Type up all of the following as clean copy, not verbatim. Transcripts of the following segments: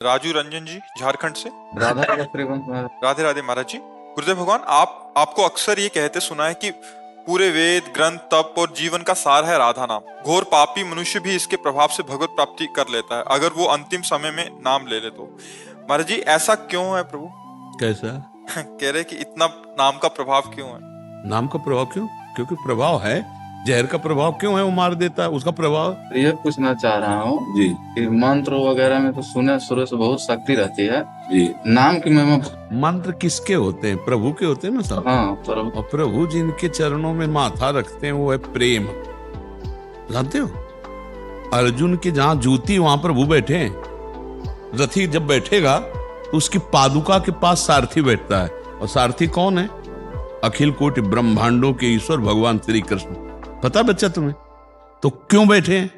राजू रंजन जी झारखंड से। राधा राधा राधे राधे महाराज जी। गुरुदेव भगवान, आपको अक्सर ये कहते सुना है कि पूरे वेद ग्रंथ तप और जीवन का सार है राधा नाम। घोर पापी मनुष्य भी इसके प्रभाव से भगवत प्राप्ति कर लेता है अगर वो अंतिम समय में नाम ले ले तो। महाराज जी, ऐसा क्यों है प्रभु? कैसा? कह रहे कि इतना नाम का प्रभाव क्यों है? नाम का प्रभाव क्यों? क्योंकि प्रभाव है। जहर का प्रभाव क्यों है? वो मार देता है, उसका प्रभाव। ये पूछना चाह रहा हूँ जी कि मंत्र वगैरह में तो सुने शुरू से बहुत शक्ति रहती है, जी। नाम की महिमा। मंत्र किसके होते हैं? प्रभु के होते हैं ना सब। हाँ, प्रभु। और प्रभु जिनके चरणों में माथा रखते हैं वो है प्रेम। जानते हो, अर्जुन के जहां जूती वहां प्रभु बैठे हैं। रथी जब बैठेगा तो उसकी पादुका के पास सारथी बैठता है। और सारथी कौन है? अखिल कोटि ब्रह्मांडों के ईश्वर भगवान श्री कृष्ण। पता बच्चा तुम्हें? तो क्यों बैठे हैं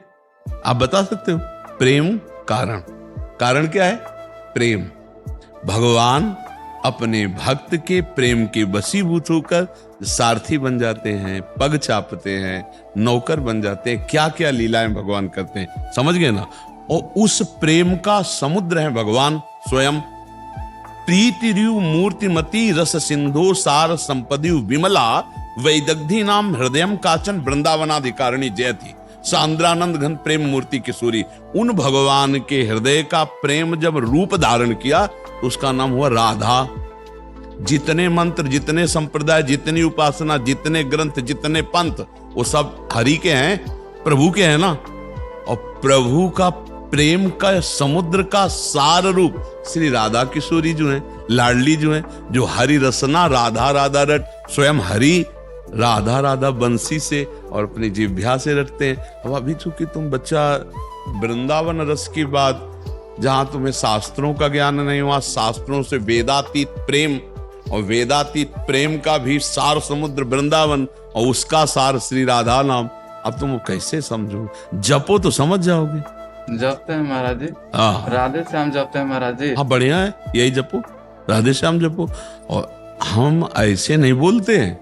आप बता सकते हो? प्रेम कारण। कारण क्या है? प्रेम। भगवान अपने भक्त के प्रेम के वशीभूत होकर सारथी बन जाते हैं, पग चापते हैं, नौकर बन जाते हैं। क्या क्या लीलाएं भगवान करते हैं, समझ गए ना? और उस प्रेम का समुद्र है भगवान स्वयं। प्रीति र्यु मूर्तिमती रस सिंधु सार संपदि विमला वैदग्धि नाम हृदयम काचन वृंदावनाधिकारिणी जयति सांद्रानंद घन प्रेम मूर्ति किशोरी। उन भगवान के हृदय का प्रेम जब रूप धारण किया तो उसका नाम हुआ राधा। जितने मंत्र, जितने संप्रदाय, जितनी उपासना, जितने ग्रंथ, जितने पंथ, वो सब हरि के हैं, प्रभु के हैं ना। और प्रभु का प्रेम का समुद्र का सार रूप श्री राधा किशोरी जो है, लाडली जो है, जो हरि रसना राधा राधा रट स्वयं हरि राधा राधा बंसी से और अपनी जिह्वा से रटते हैं। अब अभी चूंकि तुम बच्चा वृंदावन रस की बात, जहां तुम्हें शास्त्रों का ज्ञान नहीं हुआ, शास्त्रों से वेदातीत प्रेम, और वेदातीत प्रेम का भी सार समुद्र वृंदावन और उसका सार श्री राधा नाम। अब तुम कैसे समझो? जपो तो समझ जाओगे। जपते हैं महाराज जी। हाँ, राधे श्याम जपते हैं महाराज जी। हाँ, बढ़िया है, यही जपो, राधे श्याम जपो। और हम ऐसे नहीं बोलते हैं।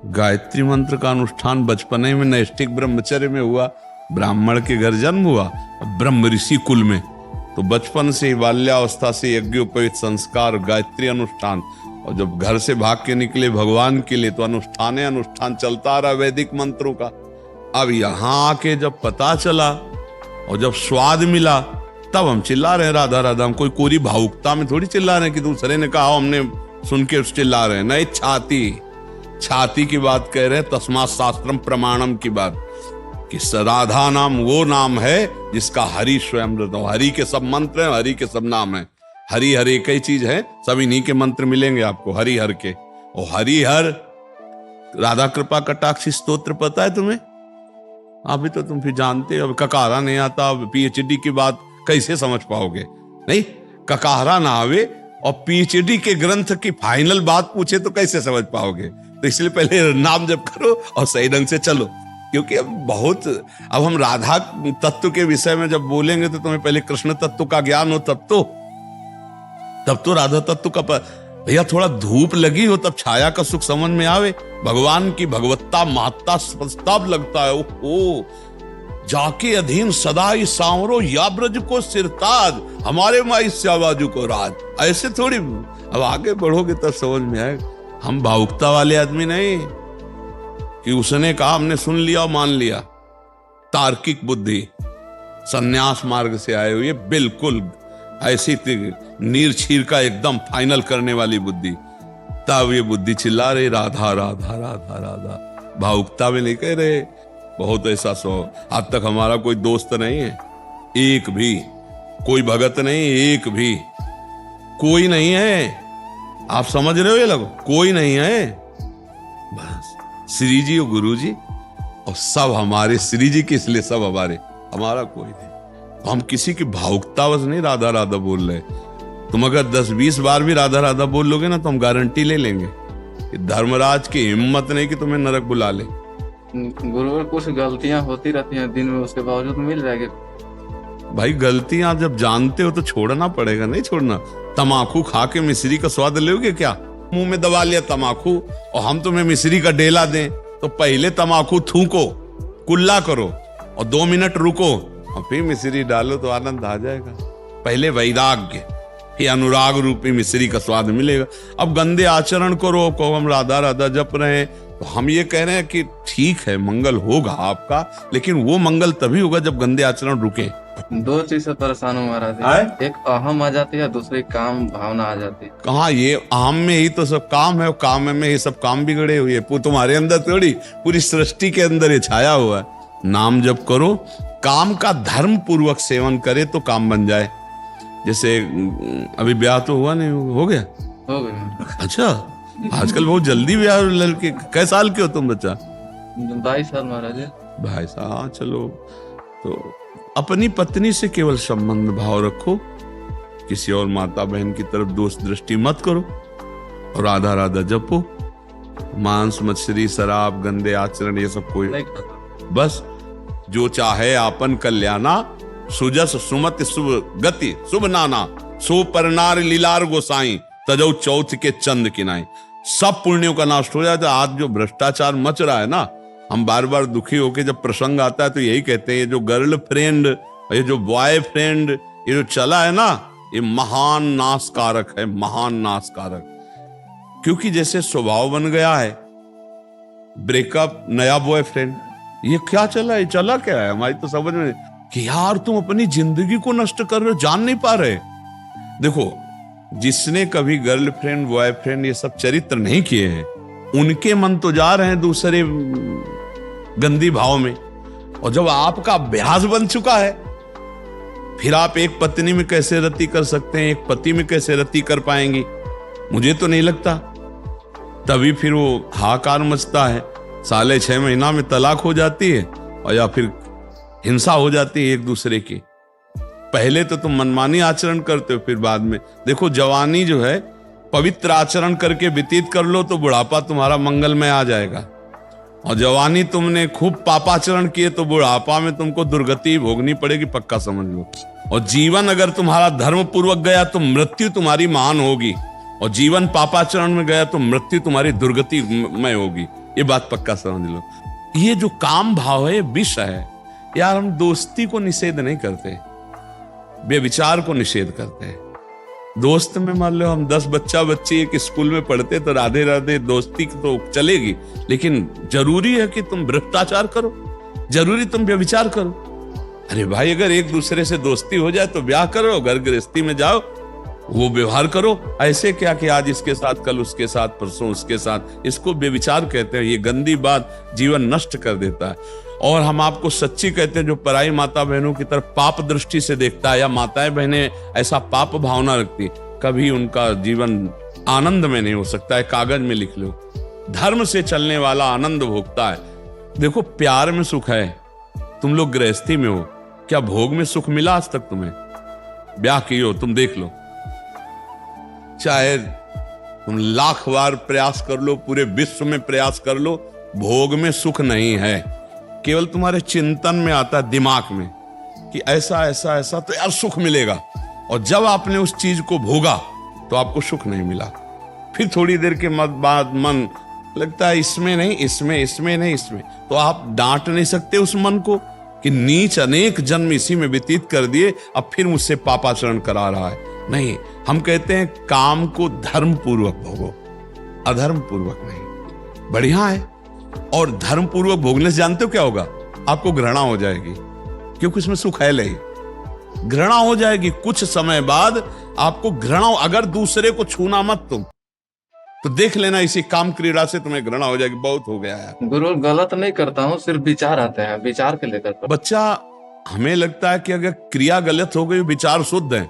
गायत्री मंत्र का अनुष्ठान बचपने में नैष्ठिक ब्रह्मचर्य में हुआ। ब्राह्मण के घर जन्म हुआ, ब्रह्म ऋषि कुल में, तो बचपन से ही बाल्यावस्था से यज्ञोपवीत संस्कार, गायत्री अनुष्ठान। और जब घर से भाग के निकले भगवान के लिए तो अनुष्ठान चलता रहा वैदिक मंत्रों का। अब यहां आके जब पता चला और जब स्वाद मिला तब हम चिल्ला रहे हैं राधा राधा। हम कोई कोरी भावुकता में थोड़ी चिल्ला रहे हैं कि दूसरे ने कहा हमने सुन के चिल्ला रहे हैं। नहीं, छाती की बात कह रहे हैं। तस्मात् शास्त्रम प्रमाणम की बात कि राधा नाम वो नाम है जिसका हरि स्वयं। हरि के सब मंत्र हैं, हरि के सब नाम हैं। हरि हर एक ही चीज है, सब इन्हीं के मंत्र मिलेंगे आपको, हरि हर के। और हरि हर राधा कृपा कटाक्षी स्तोत्र पता है तुम्हें? अभी तो तुम फिर जानते हो। अब ककारा नहीं आता, पीएचडी की बात कैसे समझ पाओगे? नहीं, ककारा ना आवे और पीएचडी के ग्रंथ की फाइनल बात पूछे तो कैसे समझ पाओगे? तो इसलिए पहले नाम जप करो और सही ढंग से चलो। क्योंकि अब हम राधा तत्व के विषय में जब बोलेंगे तो तुम्हें पहले कृष्ण तत्व का ज्ञान हो, तब तो राधा तत्व का भैया थोड़ा धूप लगी हो तब छाया का सुख समझ में आवे। भगवान की भगवत्ता महत्ता तब लगता है ओ जाके अधीन सदा सांवरो या ब्रज को सिरताज, हमारे माई श्याबाजू को राज। ऐसे थोड़ी। अब आगे बढ़ोगे तब समझ में आएगा। हम भावुकता वाले आदमी नहीं कि उसने कहा हमने सुन लिया और मान लिया। तार्किक बुद्धि, संन्यास मार्ग से आए हुए, बिल्कुल ऐसी नीर छीर का एकदम फाइनल करने वाली बुद्धि। तब ये बुद्धि चिल्ला रही राधा राधा राधा राधा। भावुकता में नहीं कह रहे। बहुत ऐसा अब तक हमारा कोई दोस्त नहीं है, एक भी कोई भगत नहीं, एक भी कोई नहीं है। आप समझ रहे हो? ये लोग कोई नहीं है, बस श्री जी और गुरु जी, और सब हमारे श्री जी के, इसलिए सब हमारा कोई नहीं। तो हम किसी की भावुकतावश नहीं राधा राधा बोल रहे। तुम अगर 10-20 बार भी राधा राधा बोल लोगे ना तो हम गारंटी ले लेंगे कि धर्मराज की हिम्मत नहीं कि तुम्हें नरक बुला ले। गुरुवर, कुछ गलतियां होती रहती हैं दिन में, उसके बावजूद मिल जाएगी। भाई गलतियां जब जानते हो तो छोड़ना पड़ेगा, नहीं छोड़ना। तमाकू खा के मिश्री का स्वाद लोगे क्या? मुंह में दबा लिया तमाकू और हम तुम्हें मिश्री का डेला दें तो पहले तमाकू थूको, कुल्ला करो और 2 मिनट रुको, और फिर मिश्री डालो तो आनंद आ जाएगा। पहले वैराग्य, फिर अनुराग रूपी मिश्री का स्वाद मिलेगा। अब गंदे आचरण करो, को हम राधा राधा जप रहे हैं, तो हम ये कह रहे हैं कि ठीक है मंगल होगा आपका, लेकिन वो मंगल तभी होगा जब गंदे आचरण रुके। दो चीज से परेशान हूँ महाराज आए? जी। एक अहम आ जाती है, दूसरी काम भावना आ जाती है। कहाँ ये अहम में ही तो सब काम है, और काम में ये सब काम बिगड़े हुए हैं। तुम्हारे अंदर थोड़ी, पूरी सृष्टि के अंदर ये छाया हुआ है। नाम जप करो, काम का धर्म पूर्वक सेवन करे तो काम बन जाए। जैसे अभी ब्याह तो हुआ नहीं, हो गया? हो गई। अच्छा, आजकल बहुत जल्दी ब्याह लड़के। कै साल के हो तुम बच्चा? 22 साल महाराज जी। भाई साहब चलो, तो अपनी पत्नी से केवल संबंध भाव रखो, किसी और माता बहन की तरफ दोष दृष्टि मत करो, और राधा राधा जपो। मांस मछली शराब गंदे आचरण ये सब कोई नहीं खाता। बस जो चाहे आपन कल्याणा, सुजस सुमति शुभ गति शुभ नाना, सो परनार लीलार गोसाई, तजौ चौथ के चंद किनाई। सब पुण्यों का नाश हो जाता है। आज जो भ्रष्टाचार मच रहा है ना, हम बार बार दुखी होके जब प्रसंग आता है तो यही कहते हैं, ये जो गर्ल फ्रेंड, ये जो बॉय फ्रेंड, ये जो चला है ना, ये महान नाशकारक है, महान नाशकारक। क्योंकि जैसे स्वभाव बन गया है, ब्रेकअप, नया बॉयफ्रेंड, ये क्या चला है, चला क्या है हमारी तो समझ में कि यार तुम अपनी जिंदगी को नष्ट कर रहे हो, जान नहीं पा रहे। देखो, जिसने कभी गर्लफ्रेंड बॉयफ्रेंड ये सब चरित्र नहीं किए हैं, उनके मन तो जा रहे हैं दूसरे गंदी भाव में। और जब आपका अभ्यास बन चुका है, फिर आप एक पत्नी में कैसे रति कर सकते हैं, एक पति में कैसे रति कर पाएंगी? मुझे तो नहीं लगता। तभी फिर वो हाहाकार मचता है, 6.5 महीना में तलाक हो जाती है, और या फिर हिंसा हो जाती है एक दूसरे की। पहले तो तुम मनमानी आचरण करते हो, फिर बाद में देखो, जवानी जो है पवित्र आचरण करके व्यतीत कर लो तो बुढ़ापा तुम्हारा मंगलमय आ जाएगा। और जवानी तुमने खूब पापाचरण किए तो बुढ़ापा में तुमको दुर्गति भोगनी पड़ेगी, पक्का समझ लो। और जीवन अगर तुम्हारा धर्म पूर्वक गया तो मृत्यु तुम्हारी महान होगी, और जीवन पापाचरण में गया तो मृत्यु तुम्हारी दुर्गति में होगी। ये बात पक्का समझ लो। ये जो काम भाव है, विष है यार। हम दोस्ती को निषेध नहीं करते, व्यभिचार को निषेध करते हैं। दोस्त में मान लो हम 10 बच्चा बच्ची एक स्कूल में पढ़ते तो राधे राधे दोस्ती तो चलेगी, लेकिन जरूरी है कि तुम भ्रष्टाचार करो, जरूरी तुम व्यभिचार करो? अरे भाई, अगर एक दूसरे से दोस्ती हो जाए तो ब्याह करो, घर गृहस्थी में जाओ, वो व्यवहार करो। ऐसे क्या कि आज इसके साथ, कल उसके साथ, परसों उसके साथ, इसको व्यभिचार कहते हैं। ये गंदी बात जीवन नष्ट कर देता है। और हम आपको सच्ची कहते हैं, जो पराई माता बहनों की तरफ पाप दृष्टि से देखता है, या माताएं बहनें ऐसा पाप भावना रखती, कभी उनका जीवन आनंद में नहीं हो सकता है। कागज में लिख लो, धर्म से चलने वाला आनंद भोगता है। देखो, प्यार में सुख है, तुम लोग गृहस्थी में हो, क्या भोग में सुख मिला आज तक तुम्हें? ब्याह किए हो, तुम देख लो, चाहे तुम लाख बार प्रयास कर लो, पूरे विश्व में प्रयास कर लो, भोग में सुख नहीं है। केवल तुम्हारे चिंतन में आता है, दिमाग में, कि ऐसा ऐसा ऐसा तो यार सुख मिलेगा। और जब आपने उस चीज को भोगा तो आपको सुख नहीं मिला। फिर थोड़ी देर के बाद मन लगता है इसमें नहीं, इसमें नहीं, इसमें। तो आप डांट नहीं सकते उस मन को कि नीच अनेक जन्म इसी में व्यतीत कर दिए, अब फिर मुझसे पापाचरण करा रहा है। नहीं, हम कहते हैं काम को धर्म पूर्वक भोगो, अधर्म पूर्वक नहीं। बढ़िया है। और धर्म पूर्वक भोगने से जानते हो क्या होगा? आपको घृणा हो जाएगी, क्योंकि इसमें सुख है नहीं। घृणा हो जाएगी कुछ समय बाद आपको घृणा। अगर दूसरे को छूना मत तुम, तो देख लेना इसी काम क्रीड़ा से तुम्हें घृणा हो जाएगी। बहुत हो गया है। गुरु, गलत नहीं करता हूँ, सिर्फ विचार आते हैं, विचार के लेकर। बच्चा, हमें लगता है कि अगर क्रिया गलत हो गई, विचार शुद्ध है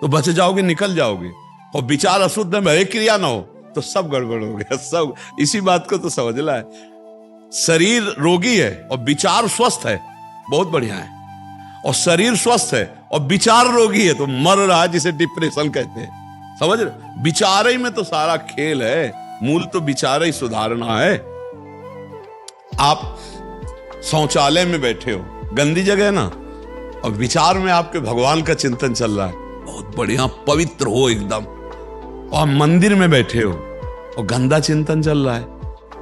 तो बच जाओगे, निकल जाओगे। और विचार अशुद्ध है, भले क्रिया ना हो, तो सब गड़बड़ हो गया। सब इसी बात को तो समझना है। शरीर रोगी है और विचार स्वस्थ है, बहुत बढ़िया है। और शरीर स्वस्थ है और विचार रोगी है तो मर रहा है, जिसे डिप्रेशन कहते हैं। समझ रहे? विचार ही में तो सारा खेल है। मूल तो विचार ही सुधारना है। आप शौचालय में बैठे हो, गंदी जगह है ना, और विचार में आपके भगवान का चिंतन चल रहा है, बहुत बढ़िया, पवित्र हो एकदम। और मंदिर में बैठे हो और गंदा चिंतन चल रहा है,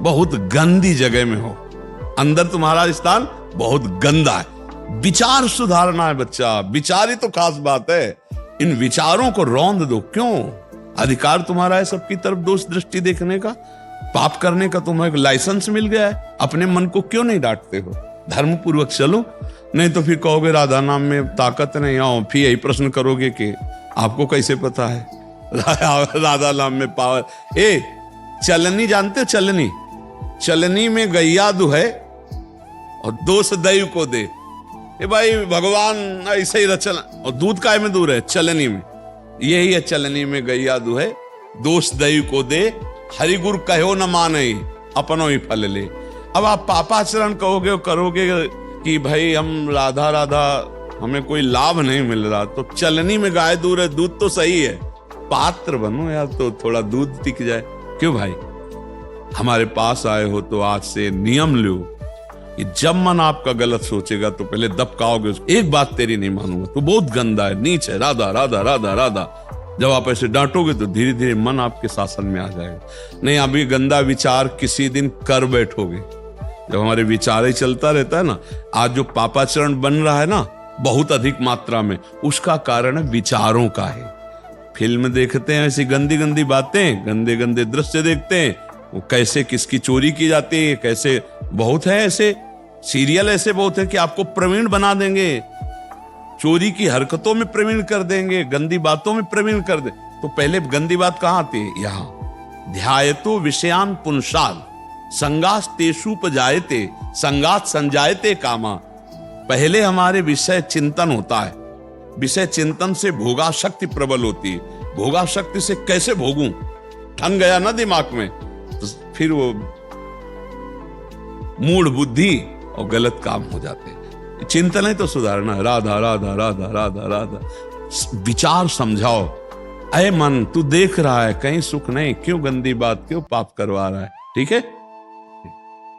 बहुत गंदी जगह में हो, अंदर तुम्हारा स्थान बहुत गंदा है। विचार सुधारना है बच्चा, विचार ही तो खास बात है। इन विचारों को रौंद दो। क्यों? अधिकार तुम्हारा है सबकी तरफ दोष दृष्टि देखने का, पाप करने का तुम्हें लाइसेंस मिल गया है। अपने मन को क्यों नहीं डांटते हो? धर्म पूर्वक चलो, नहीं तो फिर कहोगे राधा नाम में ताकत नहीं। आओ फिर यही प्रश्न करोगे कि आपको कैसे पता है राधा नाम में पावर। चलनी जानते? चलनी, चलनी में गैया दुहे और दोष दैव को दे। भाई भगवान ऐसे ही रचना, और दूध काय में दूर है? चलनी में। यही है, चलनी में गैया दुहे दोष दैव को दे, हरिगुरु कहो न माने अपनो ही फल ले। अब आप पापाचरण कहोगे करोगे कि भाई हम राधा राधा हमें कोई लाभ नहीं मिल रहा, तो चलनी में गाय दूर है, दूध तो सही है, पात्र बनो यार तो थोड़ा दूध टिक जाए। क्यों भाई? हमारे पास आए हो तो आज से नियम लो कि जब मन आपका गलत सोचेगा तो पहले दबकाओगे उसको। एक बात तेरी नहीं मानूंगा, तो बहुत गंदा है, नीच है, राधा राधा राधा राधा। जब आप ऐसे डांटोगे तो धीरे धीरे मन आपके शासन में आ जाएगा। नहीं, अभी गंदा विचार किसी दिन कर बैठोगे। जब हमारे विचार ही चलता रहता है ना, आज जो पापाचरण बन रहा है ना बहुत अधिक मात्रा में, उसका कारण है विचारों का है। फिल्म देखते हैं ऐसी गंदी गंदी बातें, गंदे गंदे दृश्य देखते हैं, वो कैसे किसकी चोरी की जाती है, कैसे बहुत है ऐसे सीरियल, ऐसे बहुत है कि आपको प्रवीण बना देंगे, चोरी की हरकतों में प्रवीण कर देंगे, गंदी बातों में प्रवीण कर दे। तो पहले गंदी बात कहां आती है? यहां ध्यायतो विषयान पुंसाल संगास तेषुपजायते संगात संजायते कामा। पहले हमारे विषय चिंतन होता है, विषय चिंतन से भोगा शक्ति प्रबल होती है। भोगा शक्ति से कैसे भोगूं ठन गया ना दिमाग में, तो फिर वो मूढ़ बुद्धि और गलत काम हो जाते हैं। चिंतन है तो सुधारना है। राधा राधा राधा राधा राधा, विचार समझाओ। अरे मन तू देख रहा है कहीं सुख नहीं, क्यों गंदी बात, क्यों पाप करवा रहा है? ठीक है।